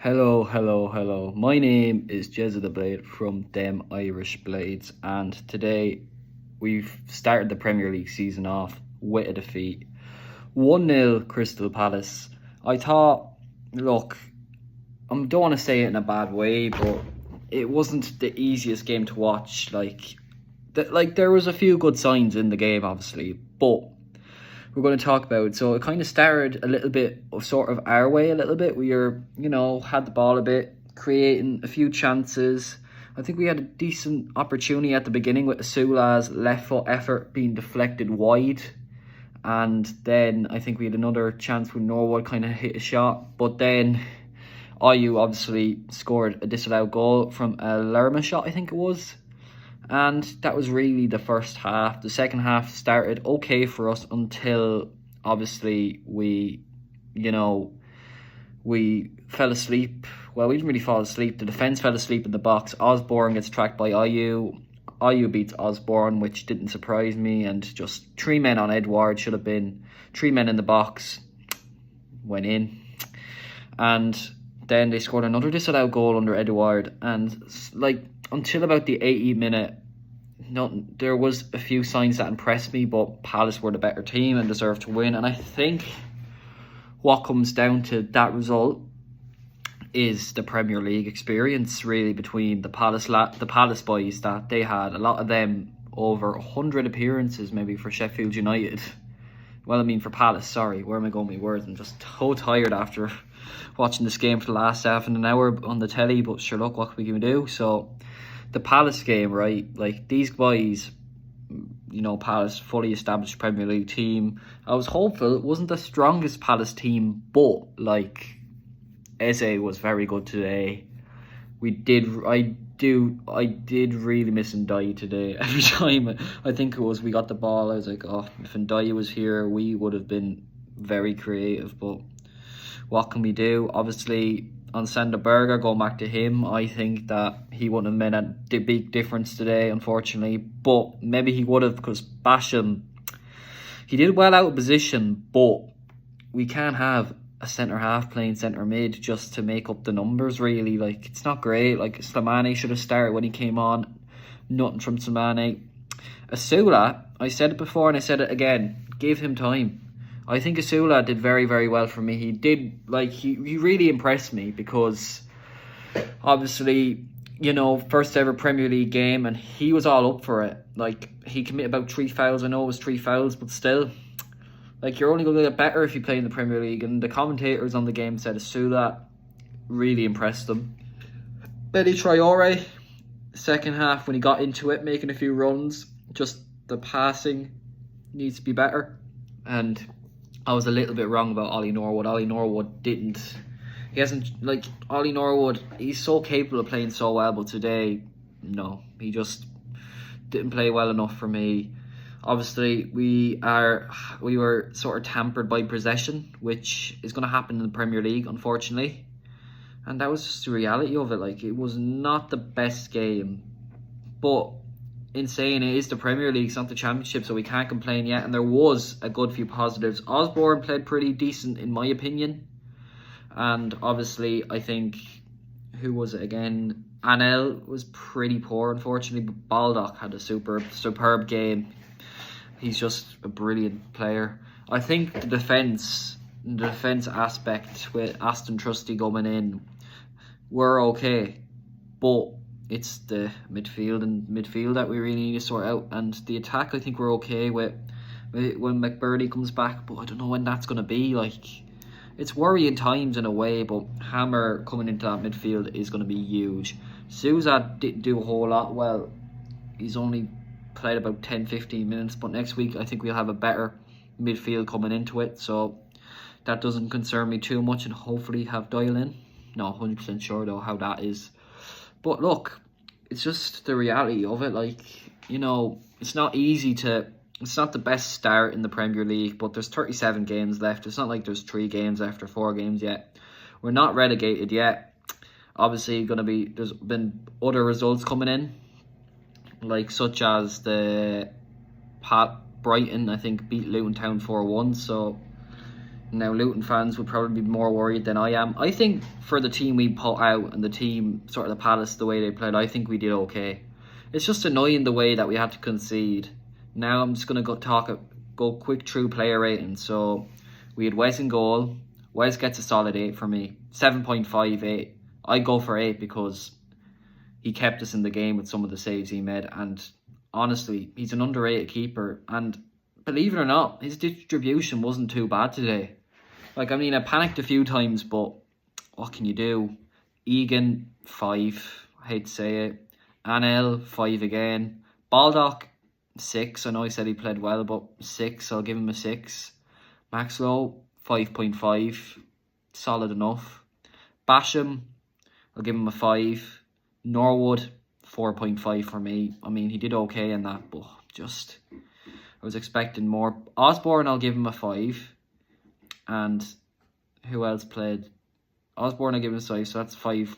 Hello, hello, hello. My name is Jezza the Blade from Them Irish Blades, and today we've started the Premier League season off with a defeat. 1-0 Crystal Palace. I thought, look, I don't want to say it in a bad way, but it wasn't the easiest game to watch. There was a few good signs in the game, obviously, but we're going to talk about. So it kind of started a little bit of sort of our way a little bit. We were, had the ball a bit, creating a few chances. I think we had a decent opportunity at the beginning with Asula's left foot effort being deflected wide. And then I think we had another chance when Norwood kind of hit a shot. But then IU obviously scored a disallowed goal from a Lerma shot, I think it was. And that was really the first half. The second half started okay for us until obviously we fell asleep. Well, we didn't really fall asleep. The defence fell asleep in the box. Osborne gets tracked by IU. IU beats Osborne, which didn't surprise me. And just 3 men on Edouard. Should have been 3 men in the box. Went in. And then they scored another disallowed goal under Edouard. And until about the 80th minute, there was a few signs that impressed me, but Palace were the better team and deserved to win. And I think what comes down to that result is the Premier League experience, really, between the Palace boys that they had. A lot of them over 100 appearances, maybe, for Sheffield United. Well, I mean for Palace, sorry. Where am I going with my words? I'm just so tired after watching this game for the last half an hour on the telly, but sure, look, what can we do? So the Palace game, right? Like, these guys, Palace, fully established Premier League team. I was hopeful it wasn't the strongest Palace team, but Eze was very good today. I did really miss Ndiaye today. Every time I think we got the ball, I was like, oh, if Ndiaye was here, we would have been very creative. But what can we do? Obviously, on Sanderberger, going back to him, I think that he wouldn't have made a big difference today, unfortunately. But maybe he would have, because Basham, he did well out of position, but we can't have a centre-half playing centre-mid just to make up the numbers, really. Like, it's not great. Like, Slimani should have started when he came on. Nothing from Slimani. Asula, I said it before and I said it again, give him time. I think Asula did very, very well for me. He did, he really impressed me because, obviously, first ever Premier League game, and he was all up for it. Like, he committed about 3 fouls. I know it was 3 fouls, but still, you're only going to get better if you play in the Premier League. And the commentators on the game said Asula really impressed them. Betty Traore, second half, when he got into it, making a few runs, just the passing needs to be better. And I was a little bit wrong about Ollie Norwood. Ollie Norwood Ollie Norwood, he's so capable of playing so well, but today, no, he just didn't play well enough for me. Obviously, we were sort of tampered by possession, which is going to happen in the Premier League, unfortunately. And that was just the reality of it. It was not the best game. But in saying it is the Premier League, it's not the Championship, so we can't complain yet. And there was a good few positives. Osborne played pretty decent, in my opinion. And obviously, I think, who was it again? Anel was pretty poor, unfortunately. But Baldock had a superb game. He's just a brilliant player. I think the defence aspect with Aston Trusty coming in, were okay. But it's the midfield that we really need to sort out. And the attack, I think we're okay with when McBurney comes back. But I don't know when that's going to be. It's worrying times in a way, but Hammer coming into that midfield is going to be huge. Souza didn't do a whole lot. Well, he's only played about 10-15 minutes, but next week I think we'll have a better midfield coming into it, so that doesn't concern me too much, and hopefully have Doyle in. Not 100% sure though how that is, but look, it's just the reality of it. It's not easy to, it's not the best start in the Premier League, but there's 37 games left. It's not like there's 3 games after 4 games yet. We're not relegated yet. Obviously there's been other results coming in, such as the Brighton, I think, beat Luton Town 4-1. So Now, Luton fans would probably be more worried than I am. I think for the team we put out and the team, sort of the Palace, the way they played, I think we did okay. It's just annoying the way that we had to concede. Now I'm just going to go quick through player rating. So we had Wes in goal. Wes gets a solid 8 for me. 7.58. I go for 8 because he kept us in the game with some of the saves he made. And honestly, he's an underrated keeper. And believe it or not, his distribution wasn't too bad today. Like, I mean, I panicked a few times, but what can you do? Egan, 5. I hate to say it. Anel, 5 again. Baldock, 6. I know I said he played well, but 6. I'll give him a 6. Maxlow, 5.5. Solid enough. Basham, I'll give him a 5. Norwood, 4.5 for me. I mean, he did okay in that, but just, I was expecting more. Osborne, I'll give him a 5. And who else played? Osborne, I'll give him a 5, so that's 5.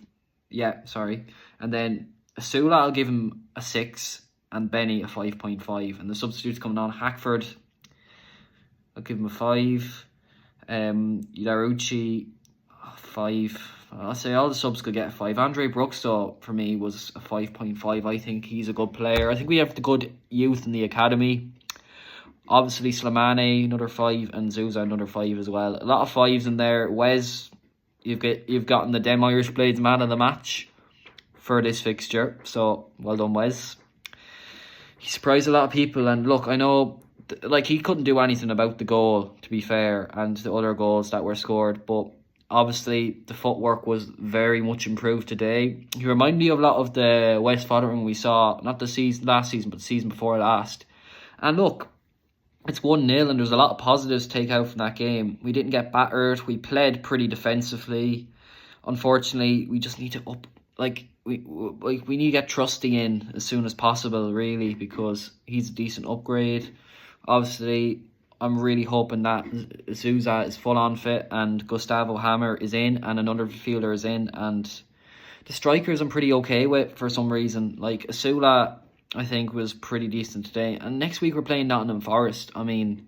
Yeah, sorry. And then Asula, I'll give him a 6. And Benny, a 5.5. And the substitutes coming on. Hackford, I'll give him a 5. Larucci, 5. I'll say all the subs could get a 5. Andre Brooks, though, for me, was a 5.5. I think he's a good player. I think we have the good youth in the academy. Obviously, Slimane, another 5, and Zuza, another 5 as well. A lot of 5s in there. Wes, you've gotten the Dem Irish Blades man of the match for this fixture. So, well done, Wes. He surprised a lot of people. And look, I know, like, he couldn't do anything about the goal, to be fair, and the other goals that were scored. But obviously, the footwork was very much improved today. He reminded me of a lot of the West Fotheringham we saw, not the last season, but the season before last. And look, it's 1-0 and there's a lot of positives to take out from that game. We didn't get battered. We played pretty defensively. Unfortunately, we just need to we need to get Trusty in as soon as possible, really, because he's a decent upgrade. Obviously, I'm really hoping that Zuza is full on fit and Gustavo Hammer is in and another fielder is in, and the strikers I'm pretty okay with for some reason. Like Asula, I think, was pretty decent today. And next week we're playing Nottingham Forest. I mean,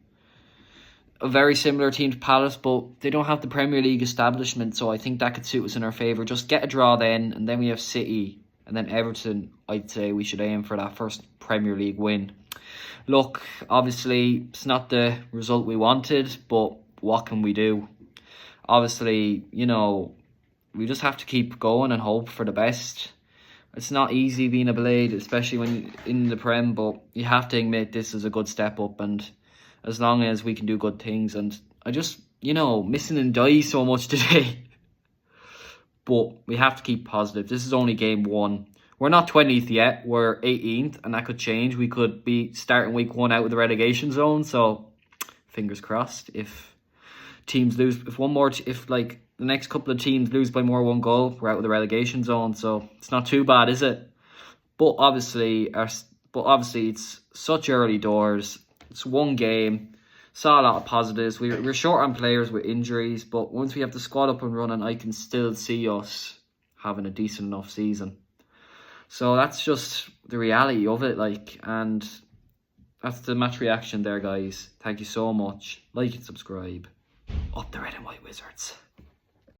a very similar team to Palace, but they don't have the Premier League establishment, so I think that could suit us in our favour. Just get a draw then, and then we have City, and then Everton. I'd say we should aim for that first Premier League win. Look, obviously, it's not the result we wanted, but what can we do? Obviously, you know, we just have to keep going and hope for the best. It's not easy being a Blade, especially when you're in the Prem, but you have to admit this is a good step up, and as long as we can do good things. And I just, missing and die so much today. But we have to keep positive. This is only game 1. We're not 20th yet, we're 18th, and that could change. We could be starting week 1 out of the relegation zone, so fingers crossed. If teams lose, if the next couple of teams lose by more 1 goal, we're out of the relegation zone, so it's not too bad, is it? But obviously it's such early doors. It's 1 game. Saw a lot of positives. We're short on players with injuries, but once we have the squad up and running, I can still see us having a decent enough season. So that's just the reality of it, and that's the match reaction there, guys. Thank you so much. Like and subscribe. Up the Red and White Wizards.